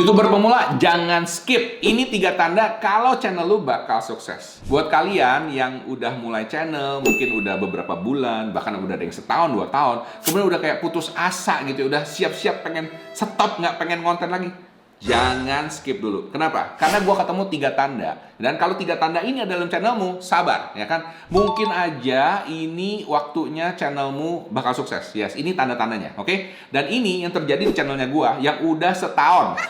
YouTuber pemula, jangan skip. Ini 3 tanda kalau channel lu bakal sukses. Buat kalian yang udah mulai channel, mungkin udah beberapa bulan, bahkan udah ada yang setahun, 2 tahun, kemudian udah kayak putus asa gitu, udah siap-siap pengen stop, nggak pengen konten lagi. Jangan skip dulu. Kenapa? Karena gua ketemu 3 tanda. Dan kalau 3 tanda ini ada dalam channelmu, sabar, ya kan? Mungkin aja ini waktunya channelmu bakal sukses. Yes, ini tanda-tandanya, oke? Dan ini yang terjadi di channelnya gua yang udah setahun.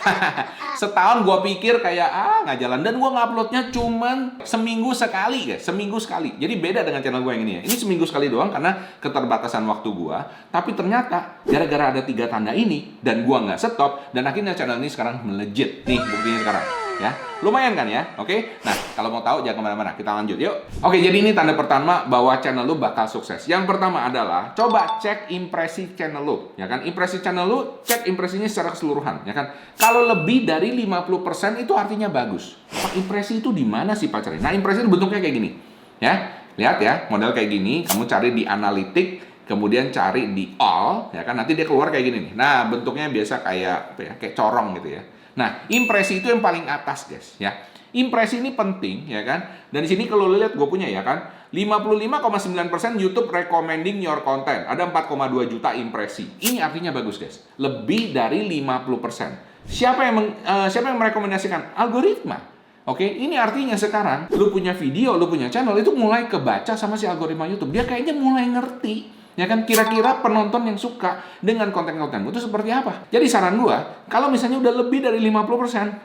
Setahun gua pikir kayak nggak jalan, dan gua nguploadnya cuman seminggu sekali, guys. Seminggu sekali. Jadi beda dengan channel gua yang ini ya. Ini seminggu sekali doang karena keterbatasan waktu gua. Tapi ternyata gara-gara ada 3 tanda ini dan gua nggak stop, dan akhirnya channel ini sekarang melejit. Nih buktinya sekarang. Ya, lumayan kan ya, oke? Nah, kalau mau tahu jangan kemana-mana, kita lanjut yuk. Oke, jadi ini tanda pertama bahwa channel lu bakal sukses. Yang pertama adalah coba cek impresi channel lu, ya kan? Impresi channel lu, cek impresinya secara keseluruhan, ya kan? Kalau lebih dari 50% itu artinya bagus. Impresi itu di mana sih pacarnya? Nah, impresi itu bentuknya kayak gini, ya. Lihat ya, model kayak gini, kamu cari di analitik, kemudian cari di all, ya kan? Nanti dia keluar kayak gini nih. Nah, bentuknya biasa kayak apa ya? Kayak corong gitu ya. Nah, impresi itu yang paling atas, guys, ya. Impresi ini penting, ya kan? Dan di sini kalau lihat gue punya, ya kan, 55,9% YouTube recommending your content. Ada 4,2 juta impresi. Ini artinya bagus, guys. Lebih dari 50%. Siapa yang merekomendasikan? Algoritma. Oke, ini artinya sekarang lu punya video, lu punya channel itu mulai kebaca sama si algoritma YouTube. Dia kayaknya mulai ngerti. Ya kan, kira-kira penonton yang suka dengan konten-kontenmu itu seperti apa? Jadi saran gua, kalau misalnya udah lebih dari 50%,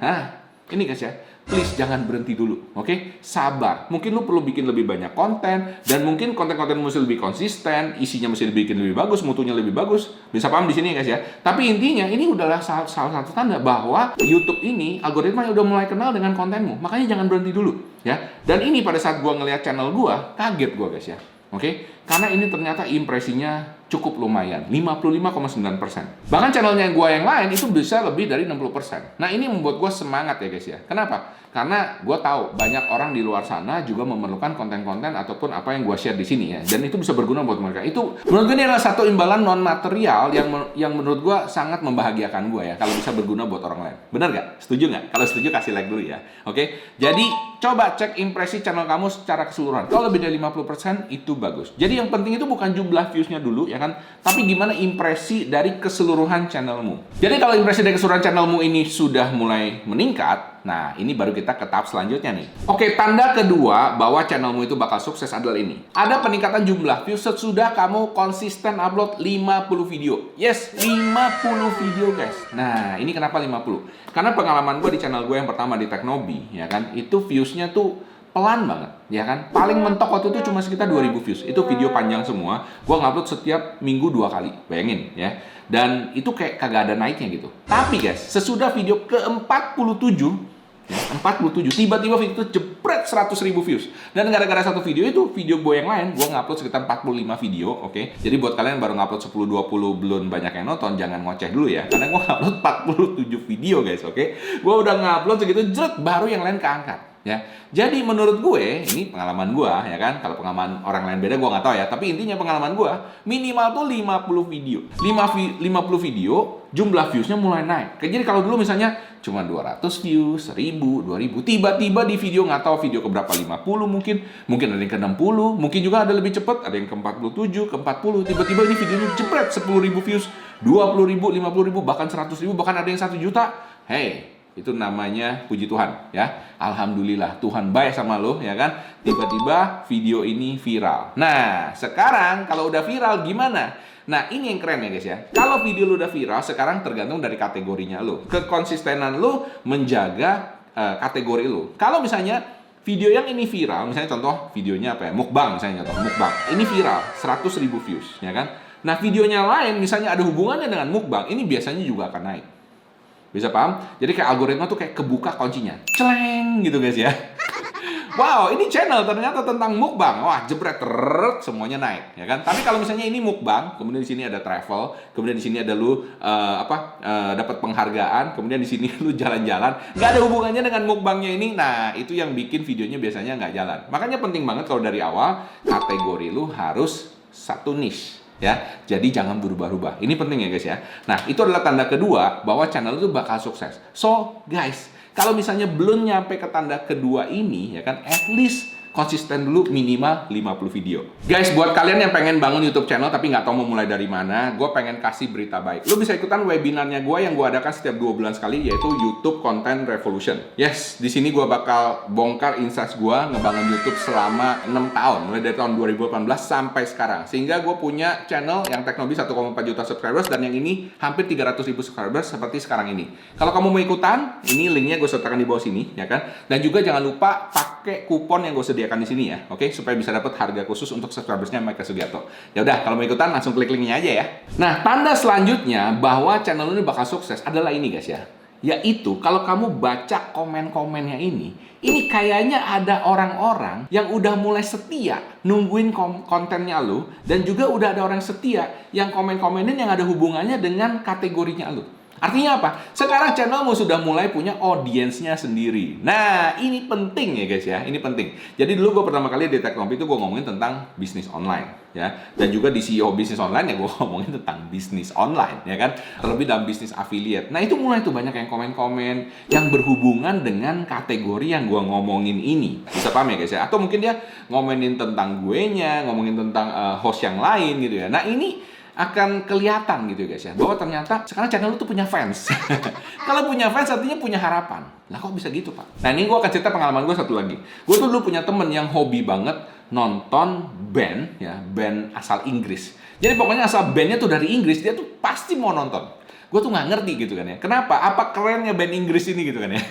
ini guys ya, please jangan berhenti dulu, oke? Sabar. Mungkin lu perlu bikin lebih banyak konten, dan mungkin konten-konten mesti lebih konsisten, isinya mesti dibikin lebih bagus, mutunya lebih bagus. Bisa paham di sini guys ya? Tapi intinya ini udahlah salah satu tanda bahwa YouTube ini algoritma udah mulai kenal dengan kontenmu. Makanya jangan berhenti dulu, ya. Dan ini pada saat gua ngelihat channel gua, kaget gua guys ya. Oke, karena ini ternyata impresinya cukup lumayan, 55,9%. Bahkan channelnya gue yang lain itu bisa lebih dari 60%. Nah, ini membuat gue semangat ya guys ya. Kenapa? Karena gue tahu banyak orang di luar sana juga memerlukan konten-konten ataupun apa yang gue share di sini ya. Dan itu bisa berguna buat mereka. Itu menurut gue ini adalah satu imbalan non material yang menurut gue sangat membahagiakan gue ya. Kalau bisa berguna buat orang lain. Benar nggak? Setuju nggak? Kalau setuju kasih like dulu ya. Oke? Jadi coba cek impresi channel kamu secara keseluruhan. Kalau lebih dari 50% itu bagus. Jadi yang penting itu bukan jumlah views-nya dulu ya kan, tapi gimana impresi dari keseluruhan channelmu. Jadi kalau impresi dari keseluruhan channelmu ini sudah mulai meningkat, nah ini baru kita ke tahap selanjutnya nih. Oke, tanda kedua bahwa channelmu itu bakal sukses adalah ini. Ada peningkatan jumlah views sesudah kamu konsisten upload 50 video. Yes, 50 video guys. Nah, ini kenapa 50? Karena pengalaman gue di channel gue yang pertama di Teknobi, ya kan, itu views-nya tuh pelan banget, ya kan? Paling mentok waktu itu cuma sekitar 2000 views. Itu video panjang semua. Gua ngupload setiap minggu 2 kali. Bayangin, ya. Dan itu kayak kagak ada naiknya gitu. Tapi guys, sesudah video ke-47, ya, 47, tiba-tiba video itu jebret 100.000 views. Dan gara-gara satu video itu, video gue yang lain, gue ngupload sekitar 45 video, oke? Jadi buat kalian baru ngupload 10-20 belum banyak yang nonton, jangan ngoceh dulu ya. Karena gue ngupload 47 video guys, oke? Gue udah ngupload segitu, jeret, baru yang lain keangkat. Ya, jadi menurut gue, ini pengalaman gue, ya kan, kalau pengalaman orang lain beda gue nggak tahu ya, tapi intinya pengalaman gue, minimal tuh 50 video. 50 video, jumlah viewsnya mulai naik. Jadi kalau dulu misalnya cuma 200 views, 1000, 2000, tiba-tiba di video nggak tahu video keberapa, 50 mungkin ada yang ke 60, mungkin juga ada lebih cepat, ada yang ke 47, ke 40, tiba-tiba ini videonya jebret 10.000 views, 20.000, 50.000, bahkan 100.000, bahkan ada yang 1 juta. Hey, itu namanya puji Tuhan ya. Alhamdulillah Tuhan baik sama lo ya kan. Tiba-tiba video ini viral. Nah, sekarang kalau udah viral gimana? Nah, ini yang keren ya guys ya. Kalau video lo udah viral, sekarang tergantung dari kategorinya lo. Kekonsistenan lo menjaga kategori lo. Kalau misalnya video yang ini viral, misalnya contoh videonya apa ya? Mukbang misalnya, contoh mukbang. Ini viral 100.000 views ya kan. Nah, videonya lain misalnya ada hubungannya dengan mukbang, ini biasanya juga akan naik. Bisa paham? Jadi kayak algoritma tuh kayak kebuka kuncinya. Celeng gitu guys ya. Wow, ini channel ternyata tentang mukbang. Wah, jebret semuanya naik, ya kan? Tapi kalau misalnya ini mukbang, kemudian di sini ada travel, kemudian di sini ada lu dapat penghargaan, kemudian di sini lu jalan-jalan, nggak ada hubungannya dengan mukbangnya ini. Nah, itu yang bikin videonya biasanya nggak jalan. Makanya penting banget kalau dari awal kategori lu harus satu niche. ya. Jadi jangan berubah-ubah. Ini penting ya guys ya. Nah, itu adalah tanda kedua bahwa channel itu bakal sukses. So, guys, kalau misalnya belum nyampe ke tanda kedua ini, ya kan, at least konsisten dulu minimal 50 video. Guys, buat kalian yang pengen bangun YouTube channel tapi nggak tahu mau mulai dari mana, gue pengen kasih berita baik. Lu bisa ikutan webinarnya gue yang gue adakan setiap 2 bulan sekali, yaitu YouTube Content Revolution. Yes, di sini gue bakal bongkar insights gue ngebangun YouTube selama 6 tahun, mulai dari tahun 2018 sampai sekarang. Sehingga gue punya channel yang Teknobi 1,4 juta subscribers, dan yang ini hampir 300.000 subscribers seperti sekarang ini. Kalau kamu mau ikutan, ini linknya gue sertakan di bawah sini, ya kan? Dan juga jangan lupa pakai kupon yang gue sediakan di sini ya, oke, supaya bisa dapat harga khusus untuk subscribersnya Mike Sugiarto. Ya udah, kalau mau ikutan langsung klik linknya aja ya. Nah, tanda selanjutnya bahwa channel ini bakal sukses adalah ini guys ya, yaitu kalau kamu baca komen-komennya ini kayaknya ada orang-orang yang udah mulai setia nungguin kontennya lu, dan juga udah ada orang setia yang komen-komenin yang ada hubungannya dengan kategorinya lu. Artinya apa? Sekarang channelmu sudah mulai punya audiensnya sendiri. Nah, ini penting ya guys ya, ini penting. Jadi dulu gue pertama kali di Teknobi itu gue ngomongin tentang bisnis online ya, dan juga di CEO bisnis online ya gue ngomongin tentang bisnis online ya kan, terlebih dalam bisnis affiliate. Nah, itu mulai tuh banyak yang komen-komen yang berhubungan dengan kategori yang gue ngomongin ini. Bisa paham ya guys ya? Atau mungkin dia ngomongin tentang ngomongin tentang host yang lain gitu ya. Nah, ini akan kelihatan gitu guys ya, bahwa ternyata sekarang channel lu tuh punya fans. Kalau punya fans artinya punya harapan. Lah kok bisa gitu Pak? Nah, ini gue akan cerita pengalaman gue satu lagi. Gue tuh dulu punya temen yang hobi banget nonton band ya, band asal Inggris. Jadi pokoknya asal bandnya tuh dari Inggris, dia tuh pasti mau nonton. Gue tuh nggak ngerti gitu kan ya, kenapa? Apa kerennya band Inggris ini gitu kan ya.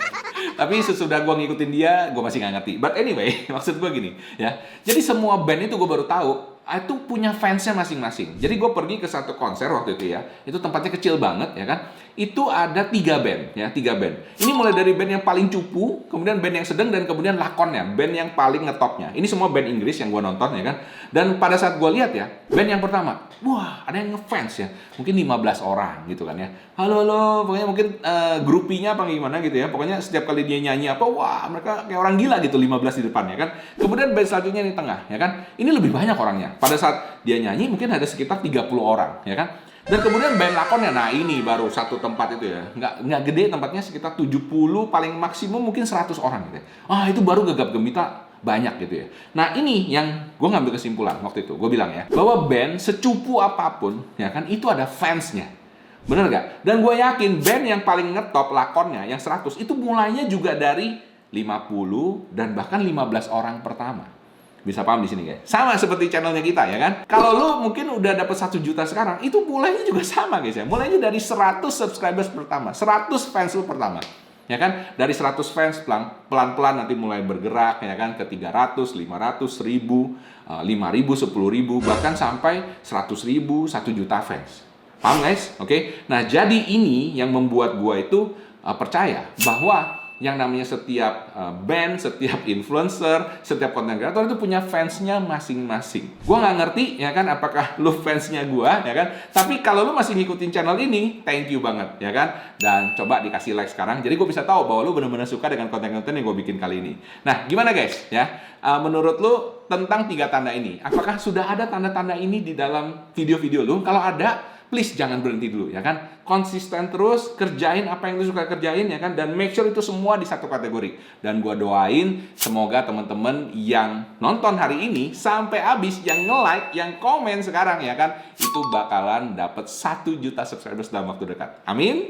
Tapi sesudah gue ngikutin dia, gue masih nggak ngerti. But anyway, maksud gue gini ya, jadi semua band itu gue baru tahu itu punya fansnya masing-masing. Jadi gue pergi ke satu konser waktu itu ya, itu tempatnya kecil banget ya kan. Itu ada 3 band ya, 3 band. Ini mulai dari band yang paling cupu, kemudian band yang sedang, dan kemudian lakonnya, band yang paling ngetopnya. Ini semua band Inggris yang gue nonton ya kan. Dan pada saat gue lihat ya, band yang pertama, wah ada yang ngefans ya, mungkin 15 orang gitu kan ya. Halo, pokoknya mungkin grupinya apa gimana gitu ya. Pokoknya setiap kali dia nyanyi apa, wah mereka kayak orang gila gitu, 15 di depan ya kan. Kemudian band selanjutnya di tengah ya kan. Ini lebih banyak orangnya. Pada saat dia nyanyi mungkin ada sekitar 30 orang ya kan. Dan kemudian band lakonnya, nah ini baru satu tempat itu ya, nggak gede tempatnya, sekitar 70, paling maksimum mungkin 100 orang gitu ya. Itu baru gegap gempita banyak gitu ya. Nah, ini yang gue ngambil kesimpulan waktu itu, gue bilang ya, bahwa band secupu apapun ya kan, itu ada fansnya. Bener gak? Dan gue yakin band yang paling ngetop lakonnya yang 100 itu mulainya juga dari 50 dan bahkan 15 orang pertama. Bisa paham di sini guys? Sama seperti channelnya kita ya kan? Kalau lu mungkin udah dapat 1 juta sekarang, itu mulainya juga sama guys ya. Mulainya dari 100 subscribers pertama, 100 fans lu pertama. Ya kan? Dari 100 fans pelan-pelan nanti mulai bergerak ya kan, ke 300, 500, 1000, 5000, 10.000, bahkan sampai 100.000, 1 juta fans. Paham guys? Oke. Nah, jadi ini yang membuat gua itu percaya bahwa yang namanya setiap band, setiap influencer, setiap content creator itu punya fansnya masing-masing. Gua nggak ngerti ya kan, apakah lu fansnya gua ya kan, tapi kalau lu masih ngikutin channel ini, thank you banget ya kan, dan coba dikasih like sekarang, jadi gue bisa tahu bahwa lu benar-benar suka dengan konten-konten yang gue bikin kali ini. Nah, gimana guys ya, menurut lu tentang 3 tanda ini, apakah sudah ada tanda-tanda ini di dalam video-video lu? Kalau ada, please jangan berhenti dulu ya kan, konsisten terus kerjain apa yang lu suka kerjain ya kan, dan make sure itu semua di satu kategori. Dan gua doain semoga teman-teman yang nonton hari ini sampai habis, yang nge-like, yang komen sekarang ya kan, itu bakalan dapat 1 juta subscribers dalam waktu dekat. Amin.